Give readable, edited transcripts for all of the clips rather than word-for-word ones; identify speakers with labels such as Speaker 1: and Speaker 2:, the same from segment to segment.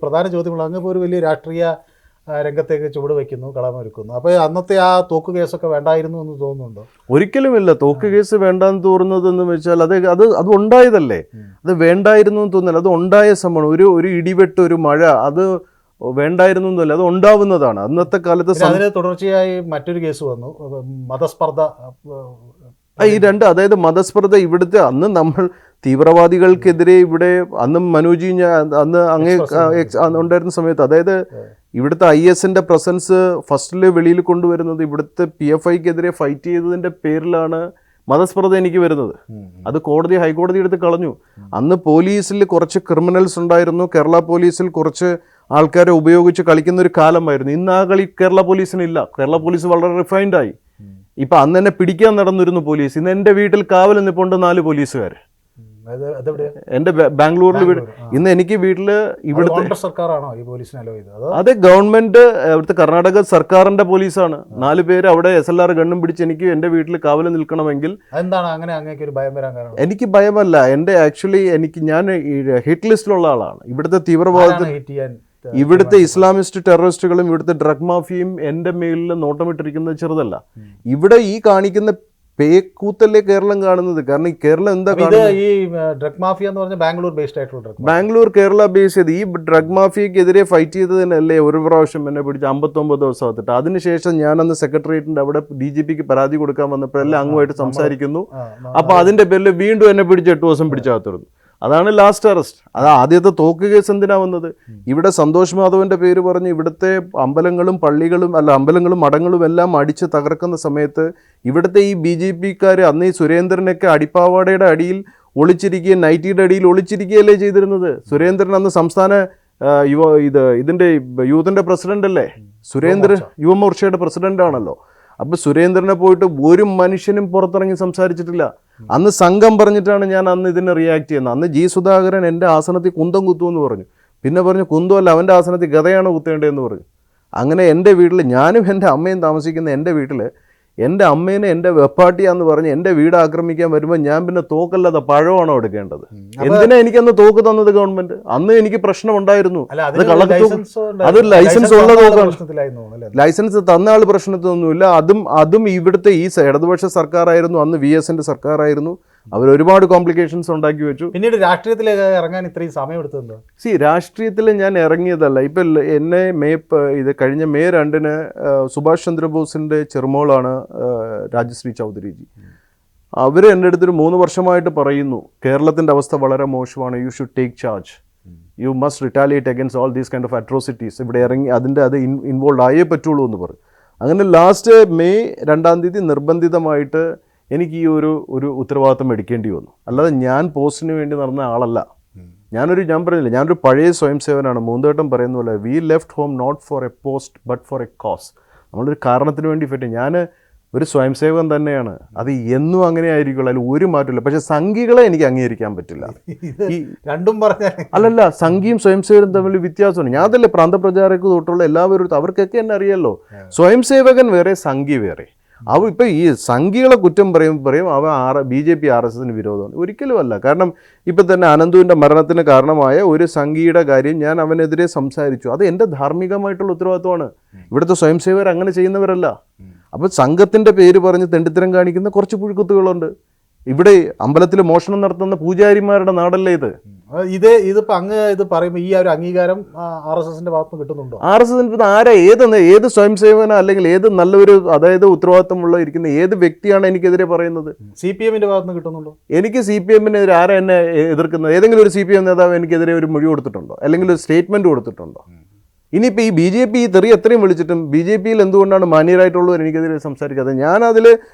Speaker 1: പ്രധാന ചോദ്യമുള്ള അങ്ങ് ഒരു വലിയ രാഷ്ട്രീയ രംഗത്തേക്ക് ചുവട് വയ്ക്കുന്നു, കളമൊരുക്കുന്നു. അപ്പോൾ അന്നത്തെ ആ തോക്ക് കേസൊക്കെ വേണ്ടായിരുന്നു എന്ന് തോന്നുന്നുണ്ടോ?
Speaker 2: ഒരിക്കലുമില്ല. തോക്ക് കേസ് വേണ്ടാന്ന് തോന്നുന്നതെന്ന് വെച്ചാൽ അത് ഉണ്ടായതല്ലേ, അത് വേണ്ടായിരുന്നു എന്ന് തോന്നില്ല. അത് ഉണ്ടായ സംഭവം, ഒരു ഇടിവെട്ട്, ഒരു മഴ, അത് വേണ്ടായിരുന്നു എന്നല്ല, അത് ഉണ്ടാവുന്നതാണ് അന്നത്തെ കാലത്ത്.
Speaker 1: അതിന് തുടർച്ചയായി മറ്റൊരു കേസ് വന്നു, മതസ്പർദ്ധ.
Speaker 2: ഈ രണ്ട്, അതായത് മതസ്പർദ്ധ. ഇവിടുത്തെ അന്ന് നമ്മൾ തീവ്രവാദികൾക്കെതിരെ ഇവിടെ അന്ന് മനോജി അന്ന് ഉണ്ടായിരുന്ന സമയത്ത്, അതായത് ഇവിടുത്തെ IS-ന്റെ പ്രസൻസ് ഫസ്റ്റില് വെളിയിൽ കൊണ്ടുവരുന്നത് ഇവിടുത്തെ PFIക്കെതിരെ ഫൈറ്റ് ചെയ്തതിന്റെ പേരിലാണ് മതസ്പർദ്ധ എനിക്ക് വരുന്നത്. അത് ഹൈക്കോടതി എടുത്ത് കളഞ്ഞു. അന്ന് പോലീസിൽ കുറച്ച് ക്രിമിനൽസ് ഉണ്ടായിരുന്നു, കേരള പോലീസിൽ കുറച്ച് ആൾക്കാരെ ഉപയോഗിച്ച് കളിക്കുന്ന ഒരു കാലമായിരുന്നു. ഇന്ന് ആ കളി കേരള പോലീസിനില്ല. കേരള പോലീസ് വളരെ റിഫൈൻഡ് ആയി. ഇപ്പൊ അന്ന് എന്നെ പിടിക്കാൻ നടന്നിരുന്നു പോലീസ്. ഇന്ന് എൻ്റെ വീട്ടിൽ കാവൽ നിൽപ്പുണ്ട് 4 പോലീസുകാർ. എന്റെ ബാംഗ്ലൂരിൽ വീട്. ഇന്ന് എനിക്ക് വീട്ടില് ഇവിടുത്തെ
Speaker 1: സർക്കാരാണോ ഈ പോലീസിനെ അലോ ചെയ്തത്?
Speaker 2: അതെ, ഗവൺമെന്റ്, ഇവിടുത്തെ കർണാടക സർക്കാരിന്റെ പോലീസാണ്. 4 പേര് അവിടെ SLR ഗണ്ണും പിടിച്ച് എനിക്ക് എന്റെ വീട്ടിൽ കാവൽ നിൽക്കണമെങ്കിൽ.
Speaker 1: എന്താണ് അങ്ങനെ അങ്ങേക്ക് ഒരു ഭയം വരാൻ കാരണം?
Speaker 2: എനിക്ക് ഭയമല്ല, എന്റെ ആക്ച്വലി ഞാൻ ഹിറ്റ് ലിസ്റ്റിലുള്ള ആളാണ്. ഇവിടുത്തെ തീവ്രവാദത്തിൽ, ഇവിടുത്തെ ഇസ്ലാമിസ്റ്റ് ടെററിസ്റ്റുകളും ഇവിടുത്തെ ഡ്രഗ് മാഫിയയും എന്റെ മേലിൽ നോട്ടമിട്ടിരിക്കുന്നത് ചെറുതല്ല. ഇവിടെ ഈ കാണിക്കുന്ന പേക്കൂത്തല്ലേ കേരളം കാണുന്നത്. കാരണം ഈ കേരളം എന്താ
Speaker 1: കാണുന്നത്? ഈ ഡ്രഗ് മാഫിയ എന്ന് പറഞ്ഞാൽ ബാംഗ്ലൂർ ബേസ്ഡ് ആയിട്ടുള്ള
Speaker 2: ബാംഗ്ലൂർ കേരള ബേസ് ചെയ്ത് ഈ ഡ്രഗ് മാഫിയക്കെതിരെ ഫൈറ്റ് ചെയ്തതിനല്ലേ ഒരു പ്രാവശ്യം എന്നെ പിടിച്ച് 59 ദിവസം ആത്തിട്ട്. അതിനുശേഷം ഞാനന്ന് സെക്രട്ടേറിയറ്റിന്റെ അവിടെ DGPക്ക് പരാതി കൊടുക്കാൻ വന്നപ്പോഴെല്ലാം അങ്ങുമായിട്ട് സംസാരിക്കുന്നു. അപ്പൊ അതിന്റെ പേരിൽ വീണ്ടും എന്നെ പിടിച്ച് 8 ദിവസം പിടിച്ചാത്തിരുന്നു. അതാണ് ലാസ്റ്റ് അറസ്റ്റ്. അത് ആദ്യത്തെ തോക്ക് കേസ് എന്തിനാ വന്നത്? ഇവിടെ സന്തോഷ് മാധവന്റെ പേര് പറഞ്ഞ് ഇവിടുത്തെ അമ്പലങ്ങളും മഠങ്ങളും എല്ലാം അടിച്ച് തകർക്കുന്ന സമയത്ത് ഇവിടുത്തെ ഈ BJPക്കാർ അന്ന് ഈ സുരേന്ദ്രനൊക്കെ അടിപ്പാവാടയുടെ അടിയിൽ ഒളിച്ചിരിക്കുകയും നൈറ്റിയുടെ അടിയിൽ ഒളിച്ചിരിക്കുകയല്ലേ ചെയ്തിരുന്നത്. സുരേന്ദ്രൻ അന്ന് സംസ്ഥാന ഇതിന്റെ യൂത്തിന്റെ പ്രസിഡന്റ് അല്ലേ സുരേന്ദ്രൻ, യുവമോർച്ചയുടെ പ്രസിഡന്റ് ആണല്ലോ. അപ്പൊ സുരേന്ദ്രനെ പോയിട്ട് ഒരു മനുഷ്യനും പുറത്തിറങ്ങി സംസാരിച്ചിട്ടില്ല. അന്ന് സംഘം പറഞ്ഞിട്ടാണ് ഞാൻ അന്ന് ഇതിനെ റിയാക്ട് ചെയ്യുന്നത്. അന്ന് G. സുധാകരൻ എൻ്റെ ആസനത്തിൽ കുന്തം കുത്തുമെന്ന് പറഞ്ഞു. പിന്നെ പറഞ്ഞു കുന്തമല്ല, അവൻ്റെ ആസനത്തിൽ ഗതയാണ് കുത്തേണ്ടതെന്ന് പറഞ്ഞു. അങ്ങനെ എൻ്റെ വീട്ടിൽ, ഞാനും എൻ്റെ അമ്മയും താമസിക്കുന്ന എൻ്റെ വീട്ടിൽ എൻ്റെ അമ്മേനെ എൻ്റെ വെപ്പാട്ടിയാന്ന് പറഞ്ഞ് എൻ്റെ വീട് ആക്രമിക്കാൻ വരുമ്പോൾ ഞാൻ പിന്നെ തോക്കല്ലാതെ പഴമാണോ എടുക്കേണ്ടത്? എന്തിനാ എനിക്കന്ന് തോക്ക് തന്നത് ഗവൺമെന്റ്? അന്ന് എനിക്ക് പ്രശ്നം ഉണ്ടായിരുന്നു. അത് ലൈസൻസ് ഉള്ള തോക്കാണ്. ലൈസൻസ് തന്ന ആൾ പ്രശ്നത്തിനൊന്നുമില്ല. അതും ഇവിടുത്തെ ഈ ഇടതുപക്ഷ സർക്കാരായിരുന്നു, അന്ന് VS-ന്റെ സർക്കാരായിരുന്നു. അവർ ഒരുപാട് കോംപ്ലിക്കേഷൻസ് ഉണ്ടാക്കി വെച്ചു.
Speaker 1: പിന്നീട് രാഷ്ട്രീയത്തിലേക്ക് ഇറങ്ങാൻ ഇത്രയും സമയം എടുത്തത്?
Speaker 2: രാഷ്ട്രീയത്തിൽ ഞാൻ ഇറങ്ങിയതല്ല. ഇപ്പം എന്നെ കഴിഞ്ഞ മെയ് 2-ന് സുഭാഷ് ചന്ദ്രബോസിന്റെ ചെറുമോളാണ് രാജശ്രീ ചൗധരിജി. അവർ എൻ്റെ അടുത്തൊരു 3 വർഷമായിട്ട് പറയുന്നു കേരളത്തിന്റെ അവസ്ഥ വളരെ മോശമാണ്, you should take charge, you must retaliate against all these kind of atrocities. ഇവിടെ ഇറങ്ങി അത് ഇൻവോൾവ് ആയേ പറ്റുള്ളൂ എന്ന് പറയും. അങ്ങനെ ലാസ്റ്റ് മെയ് 2-ാം തീയതി നിർബന്ധിതമായിട്ട് എനിക്ക് ഈ ഒരു ഉത്തരവാദിത്തം എടുക്കേണ്ടി വന്നു. അല്ലാതെ ഞാൻ പോസ്റ്റിന് വേണ്ടി നടന്ന ആളല്ല. ഞാൻ പറഞ്ഞില്ല, ഞാനൊരു പഴയ സ്വയം സേവനാണ്. മൂന്തേട്ടം പറയുന്ന പോലെ we left home not for a post but for a cause. നമ്മളൊരു കാരണത്തിന് വേണ്ടി പറ്റും. ഞാൻ ഒരു സ്വയം സേവകൻ തന്നെയാണ്. അത് എന്നും അങ്ങനെ ആയിരിക്കുള്ളൂ, അതിൽ ഒരു മാറ്റമില്ല. പക്ഷെ സംഘികളെ എനിക്ക് അംഗീകരിക്കാൻ പറ്റില്ല.
Speaker 1: ഈ രണ്ടും
Speaker 2: അല്ലല്ല, സംഘിയും സ്വയം സേവകനും തമ്മിൽ വ്യത്യാസമാണ്. ഞാൻ അതല്ലേ പ്രാന്തപ്രചാരക്ക് തൊട്ടുള്ള എല്ലാവരും അവർക്കൊക്കെ എന്നെ അറിയാലോ. സ്വയം സേവകൻ വേറെ, സംഘി വേറെ. ഇപ്പം ഈ സംഘികളെ കുറ്റം പറയും അവ BJP RSSന് വിരോധമാണ്. ഒരിക്കലും അല്ല. കാരണം ഇപ്പം തന്നെ അനന്തുവിൻ്റെ മരണത്തിന് കാരണമായ ഒരു സംഘിയുടെ കാര്യം ഞാൻ അവനെതിരെ സംസാരിച്ചു. അത് എൻ്റെ ധാർമ്മികമായിട്ടുള്ള ഉത്തരവാദിത്വമാണ്. ഇവിടുത്തെ സ്വയം സേവകർ അങ്ങനെ ചെയ്യുന്നവരല്ല. അപ്പം സംഘത്തിൻ്റെ പേര് പറഞ്ഞ് തെണ്ടിത്തരം കാണിക്കുന്ന കുറച്ച് പുഴുക്കുത്തുകളുണ്ട്. ഇവിടെ അമ്പലത്തിൽ മോഷണം നടത്തുന്ന പൂജാരിമാരുടെ നാടല്ലേ
Speaker 1: ഇതിപ്പോ അങ്ങ് ഇത് പറയുമ്പോൾ ഈ ഒരു അംഗീകാരം RSSന്റെ ഭാഗത്ത് കിട്ടുന്നുണ്ടോ?
Speaker 2: RSSന് ആരാ, ഏത് സ്വയം സേവന അല്ലെങ്കിൽ ഏത് നല്ലൊരു, അതായത് ഉത്തരവാദിത്തമുള്ള ഇരിക്കുന്ന ഏത് വ്യക്തിയാണ് എനിക്കെതിരെ പറയുന്നത്?
Speaker 1: CPM-ന്റെ ഭാഗത്ത് കിട്ടുന്നുണ്ടോ?
Speaker 2: എനിക്ക് CPM-നെതിരെ ആരാ എന്നെ എതിർക്കുന്നത്? ഏതെങ്കിലും ഒരു CPM നേതാവ് എനിക്കെതിരെ ഒരു മൊഴി കൊടുത്തിട്ടുണ്ടോ, അല്ലെങ്കിൽ ഒരു സ്റ്റേറ്റ്മെന്റ് കൊടുത്തിട്ടുണ്ടോ? ഇനിയിപ്പോൾ ഈ BJP ഈ തെറി എത്രയും വിളിച്ചിട്ടും BJPയിൽ എന്തുകൊണ്ടാണ് മാന്യരായിട്ടുള്ളവർ എനിക്കെതിരെ സംസാരിക്കാതെ? ഞാനതിൽ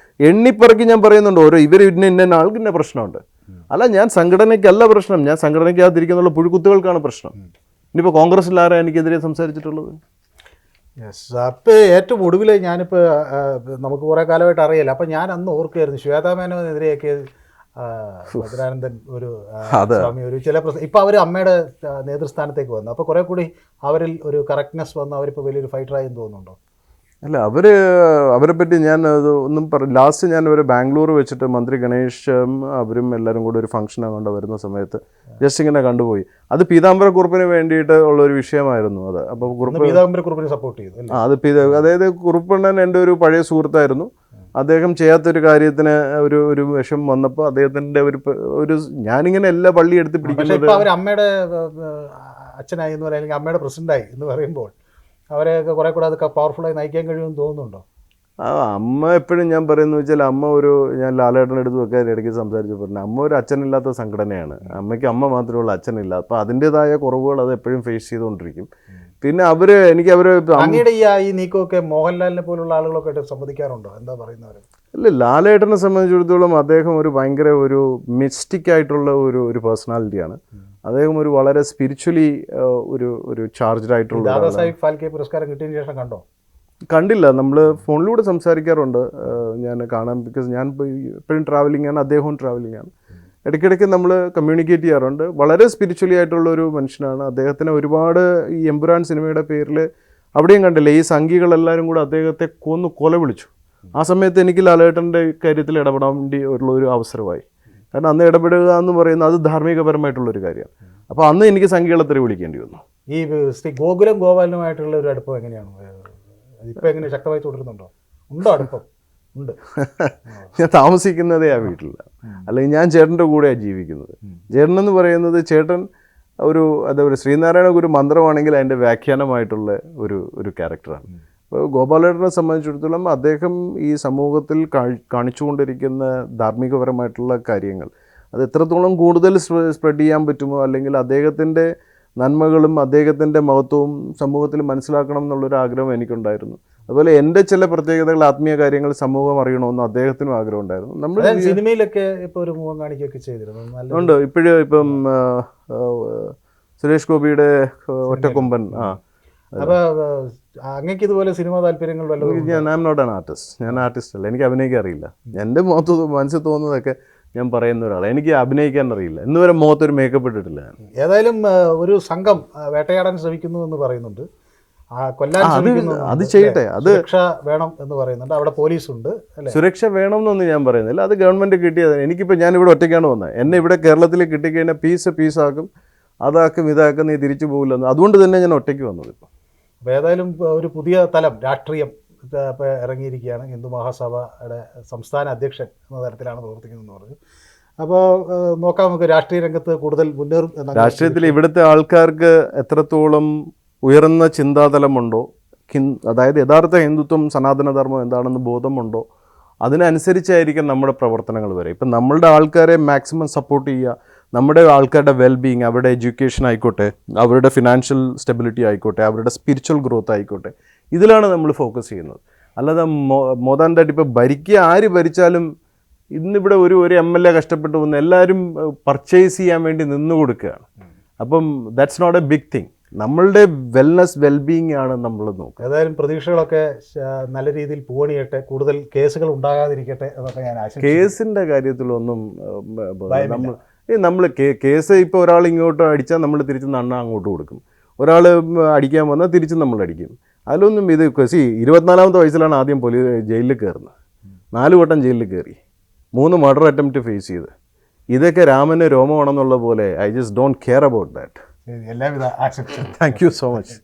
Speaker 2: എണ്ണിപ്പറക്കി ഞാൻ പറയുന്നുണ്ട്, ഇവർ ഇന്ന ആൾക്ക് ഇന്ന പ്രശ്നമുണ്ട്. അല്ല, ഞാൻ സംഘടനയ്ക്കല്ല പ്രശ്നം, ഞാൻ സംഘടനയ്ക്കകത്തിരിക്കുന്നുള്ള പുഴുക്കുത്തുകൾക്കാണ് പ്രശ്നം. ഇനിയിപ്പോൾ കോൺഗ്രസ്സിൽ ആരാ എനിക്കെതിരെ സംസാരിച്ചിട്ടുള്ളത്?
Speaker 1: അപ്പോൾ ഏറ്റവും ഒടുവിൽ ഞാനിപ്പോൾ നമുക്ക് കുറേ കാലമായിട്ട് അറിയില്ല. അപ്പം ഞാൻ അന്ന് ഓർക്കുകയായിരുന്നു ശ്വേതാ മേനോനെതിരെയൊക്കെ ഭദ്രാനന്ദൻ ഒരു സ്വാമി ഒരു ചില ഇപ്പം അവർ അമ്മയുടെ നേതൃസ്ഥാനത്തേക്ക് വന്നു. അപ്പോൾ കുറേ കൂടി അവരിൽ ഒരു കറക്റ്റ്നെസ് വന്നു. അവരിപ്പോൾ വലിയൊരു ഫൈറ്ററായി തോന്നുന്നുണ്ടോ?
Speaker 2: അല്ല അവരെ പറ്റി ഞാൻ അത് ഒന്നും ലാസ്റ്റ് ഞാൻ ഒരു ബാംഗ്ലൂർ വെച്ചിട്ട് മന്ത്രി ഗണേഷും അവരും എല്ലാവരും കൂടി ഒരു ഫംഗ്ഷൻ കൊണ്ട് വരുന്ന സമയത്ത് ജസ്റ്റ് ഇങ്ങനെ കണ്ടുപോയി. അത് പീതാംബരക്കുറുപ്പിന് വേണ്ടിയിട്ട് ഉള്ള ഒരു വിഷയമായിരുന്നു അത്. അപ്പോൾ
Speaker 1: പീതാംബരക്കുറുപ്പിനെ സപ്പോർട്ട് ചെയ്തു.
Speaker 2: അത് അതായത് കുറുപ്പണ്ണൻ എൻ്റെ ഒരു പഴയ സുഹൃത്തായിരുന്നു. അദ്ദേഹം ചെയ്യാത്തൊരു കാര്യത്തിന് ഒരു വിഷം വന്നപ്പോൾ അദ്ദേഹത്തിൻ്റെ ഒരു ഞാനിങ്ങനെ എല്ലാ പള്ളി എടുത്ത് പിടിക്കുന്നത്.
Speaker 1: അവർ അമ്മയുടെ അച്ഛനായി എന്ന് പറയുക, അമ്മയുടെ പ്രസിഡന്റായി എന്ന് പറയുമ്പോൾ അവരെയൊക്കെ കുറെ കൂടെ അതൊക്കെ പവർഫുള്ളായി നയിക്കാൻ കഴിയുമെന്ന് തോന്നുന്നുണ്ടോ?
Speaker 2: അമ്മ എപ്പോഴും ഞാൻ പറയുന്നത് വെച്ചാൽ അമ്മ ഞാൻ ലാലേട്ടൻ്റെ അടുത്ത് ഒക്കെ ഇടയ്ക്ക് സംസാരിച്ച് പറഞ്ഞു, അമ്മ ഒരു അച്ഛനില്ലാത്ത സംഘടനയാണ്. അമ്മയ്ക്ക് അമ്മ മാത്രമേ ഉള്ളൂ, അച്ഛനില്ല. അപ്പോൾ അതിൻ്റെതായ കുറവുകൾ അത് എപ്പോഴും ഫേസ് ചെയ്തുകൊണ്ടിരിക്കും. പിന്നെ
Speaker 1: അങ്ങയുടെ ഈ നീക്കമൊക്കെ മോഹൻലാലിനെ പോലുള്ള ആളുകളൊക്കെ ആയിട്ട് സംവദിക്കാറുണ്ടോ? എന്താ പറയുന്നവർ?
Speaker 2: അല്ല, ലാലേട്ടനെ സംബന്ധിച്ചിടത്തോളം അദ്ദേഹം ഒരു ഭയങ്കര ഒരു മിസ്റ്റിക് ആയിട്ടുള്ള ഒരു പേഴ്സണാലിറ്റിയാണ്. അദ്ദേഹം ഒരു വളരെ സ്പിരിച്വലി ഒരു ചാർജ്ഡ് ആയിട്ടുള്ള.
Speaker 1: ദാദാസാഹിബ് ഫാൽക്കെ പുരസ്കാരം കിട്ടിയതിന് ശേഷം കണ്ടോ?
Speaker 2: കണ്ടില്ല, നമ്മൾ ഫോണിലൂടെ സംസാരിക്കാറുണ്ട്. ഞാൻ കാണാൻ, ബിക്കോസ് ഞാൻ എപ്പോഴും ട്രാവലിംഗ് ആണ്, അദ്ദേഹവും ട്രാവലിംഗ് ആണ്. ഇടയ്ക്കിടയ്ക്ക് നമ്മൾ കമ്മ്യൂണിക്കേറ്റ് ചെയ്യാറുണ്ട്. വളരെ സ്പിരിച്വലി ആയിട്ടുള്ള ഒരു മനുഷ്യനാണ്. അദ്ദേഹത്തിന് ഒരുപാട് ഈ എമ്പുരാൻ സിനിമയുടെ പേരിൽ അവിടെയും കണ്ടില്ലേ, ഈ സംഘികളെല്ലാവരും കൂടെ അദ്ദേഹത്തെ കൊല വിളിച്ചു. ആ സമയത്ത് എനിക്ക് ലാലേട്ടൻ്റെ കാര്യത്തിൽ ഇടപെടാൻ വേണ്ടി ഒരു അവസരമായി. കാരണം അന്ന് ഇടപെടുക എന്ന് പറയുന്നത് അത് ധാർമ്മികപരമായിട്ടുള്ളൊരു കാര്യമാണ്. അപ്പോൾ അന്ന് എനിക്ക് സംഘികളെ തെറി വിളിക്കേണ്ടി വന്നു.
Speaker 1: ഈ ശ്രീ ഗോകുലം ഗോപാലനുമായിട്ടുള്ള ഒരു അടുപ്പം എങ്ങനെയാണ്? ഇപ്പം എങ്ങനെ ശക്തമായി തുടരുന്നുണ്ടോ? ഉണ്ടോ അടുപ്പം? ഉണ്ട്.
Speaker 2: ഞാൻ താമസിക്കുന്നതേ ആ വീട്ടിലില്ല, അല്ലെങ്കിൽ ഞാൻ ചേട്ടൻ്റെ കൂടെയാണ് ജീവിക്കുന്നത്. ചേട്ടൻ എന്ന് പറയുന്നത് ചേട്ടൻ എന്താ പറയുക, ശ്രീനാരായണ ഗുരു മന്ത്രമാണെങ്കിൽ അതിൻ്റെ വ്യാഖ്യാനമായിട്ടുള്ള ഒരു ക്യാരക്ടറാണ്. അപ്പോൾ ഗോപാലേട്ടനെ സംബന്ധിച്ചിടത്തോളം അദ്ദേഹം ഈ സമൂഹത്തിൽ കാണിച്ചുകൊണ്ടിരിക്കുന്ന ധാർമ്മികപരമായിട്ടുള്ള കാര്യങ്ങൾ അത് എത്രത്തോളം കൂടുതൽ സ്പ്രെഡ് ചെയ്യാൻ പറ്റുമോ, അല്ലെങ്കിൽ അദ്ദേഹത്തിൻ്റെ നന്മകളും അദ്ദേഹത്തിൻ്റെ മഹത്വവും സമൂഹത്തിൽ മനസ്സിലാക്കണം എന്നുള്ളൊരു ആഗ്രഹം എനിക്കുണ്ടായിരുന്നു. അതുപോലെ എൻ്റെ ചില പ്രത്യേകതകൾ, ആത്മീയ കാര്യങ്ങൾ സമൂഹം അറിയണമെന്ന് അദ്ദേഹത്തിനും ആഗ്രഹം ഉണ്ടായിരുന്നു. നമ്മൾ
Speaker 1: സിനിമയിലൊക്കെ ഇപ്പോൾ ഒരു മുഖം കാണിക്കുകയൊക്കെ ചെയ്തിരുന്നു.
Speaker 2: ഉണ്ട്. ഇപ്പം സുരേഷ് ഗോപിയുടെ ഒറ്റക്കൊമ്പൻ.
Speaker 1: അപ്പോൾ അങ്ങേക്ക് ഇതുപോലെ സിനിമ താല്പര്യങ്ങൾ വല്ലതും?
Speaker 2: I'm not an artist. ഞാൻ ആർട്ടിസ്റ്റ് അല്ല, എനിക്ക് അഭിനയിക്കാൻ അറിയില്ല. എൻ്റെ മനസ്സിൽ തോന്നുന്നതൊക്കെ ഞാൻ പറയുന്ന ഒരാളാണ്. എനിക്ക് അഭിനയിക്കാൻ അറിയില്ല. ഇന്നുവരെ മുഖത്തൊരു മേക്കപ്പ് ഇട്ടിട്ടില്ല.
Speaker 1: ഏതായാലും ഒരു സംഘം വേട്ടയാടാൻ ശ്രമിക്കുന്നു എന്ന് പറയുന്നുണ്ട്.
Speaker 2: അത് ചെയ്യട്ടെ, അത്
Speaker 1: സുരക്ഷ വേണം എന്ന് പറയുന്നുണ്ട്. അവിടെ പോലീസുണ്ട്.
Speaker 2: സുരക്ഷ വേണം എന്നൊന്നും ഞാൻ പറയുന്നില്ല. അത് ഗവൺമെൻറ് കിട്ടിയത്. എനിക്കിപ്പോൾ ഞാനിവിടെ ഒറ്റയ്ക്കാണ് വന്നത്. എന്നെ ഇവിടെ കേരളത്തിൽ കിട്ടിക്കഴിഞ്ഞാൽ പീസാക്കും, അതാക്കും, ഇതാക്കും, നീ തിരിച്ചു പോകില്ലെന്ന്. അതുകൊണ്ട് തന്നെ ഞാൻ ഒറ്റയ്ക്ക് വന്നത്.
Speaker 1: അപ്പോൾ ഏതായാലും ഒരു പുതിയ തലം രാഷ്ട്രീയം ഇപ്പോൾ ഇറങ്ങിയിരിക്കുകയാണ്. ഹിന്ദു മഹാസഭയുടെ സംസ്ഥാന അധ്യക്ഷൻ എന്ന തരത്തിലാണ് പ്രവർത്തിക്കുന്നതെന്ന് പറഞ്ഞു. അപ്പോൾ നോക്കാം, നമുക്ക് രാഷ്ട്രീയ രംഗത്ത് കൂടുതൽ
Speaker 2: രാഷ്ട്രീയത്തിൽ ഇവിടുത്തെ ആൾക്കാർക്ക് എത്രത്തോളം ഉയർന്ന ചിന്താതലമുണ്ടോ, അതായത് യഥാർത്ഥ ഹിന്ദുത്വം സനാതനധർമ്മം എന്താണെന്ന് ബോധമുണ്ടോ, അതിനനുസരിച്ചായിരിക്കും നമ്മുടെ പ്രവർത്തനങ്ങൾ വരെ. ഇപ്പം നമ്മളുടെ ആൾക്കാരെ മാക്സിമം സപ്പോർട്ട് ചെയ്യുക, നമ്മുടെ ആൾക്കാരുടെ വെൽബീയിങ്, അവരുടെ എഡ്യൂക്കേഷൻ ആയിക്കോട്ടെ, അവരുടെ ഫിനാൻഷ്യൽ സ്റ്റെബിലിറ്റി ആയിക്കോട്ടെ, അവരുടെ സ്പിരിച്വൽ ഗ്രോത്ത് ആയിക്കോട്ടെ, ഇതിലാണ് നമ്മൾ ഫോക്കസ് ചെയ്യുന്നത്. അല്ലാതെ മോദാൻ ദാറ്റ് ഇപ്പോൾ ആര് ഭരിച്ചാലും ഇന്നിവിടെ ഒരു MLA കഷ്ടപ്പെട്ട് വന്ന് എല്ലാവരും പർച്ചേസ് ചെയ്യാൻ വേണ്ടി നിന്ന് കൊടുക്കുകയാണ്. അപ്പം that's not a big thing. നമ്മളുടെ വെൽബീയിങ് ആണ് നമ്മൾ നോക്കുക.
Speaker 1: ഏതായാലും പ്രതീക്ഷകളൊക്കെ നല്ല രീതിയിൽ പൂവണിയട്ടെ, കൂടുതൽ കേസുകൾ ഉണ്ടാകാതിരിക്കട്ടെ എന്നൊക്കെ ഞാൻ ആശംസിക്കുന്നു.
Speaker 2: കേസിൻ്റെ കാര്യത്തിലൊന്നും നമ്മൾ കേസ് ഇപ്പോൾ ഒരാൾ ഇങ്ങോട്ട് അടിച്ചാൽ നമ്മൾ തിരിച്ച് നണ്ണ അങ്ങോട്ട് കൊടുക്കും. ഒരാൾ അടിക്കാൻ വന്നാൽ തിരിച്ച് നമ്മൾ അടിക്കും. അതിലൊന്നും 24ാമത്തെ വയസ്സിലാണ് ആദ്യം ജയിലിൽ കയറുന്നത്. 4 വട്ടം ജയിലിൽ കയറി, 3 മർഡർ അറ്റംപ്റ്റ് ഫേസ് ചെയ്ത്. ഇതൊക്കെ രാമന് രോമമാണെന്നുള്ള പോലെ I just don't care about that.
Speaker 1: എല്ലാവിധ ആശംസകളും.
Speaker 2: Thank you so much.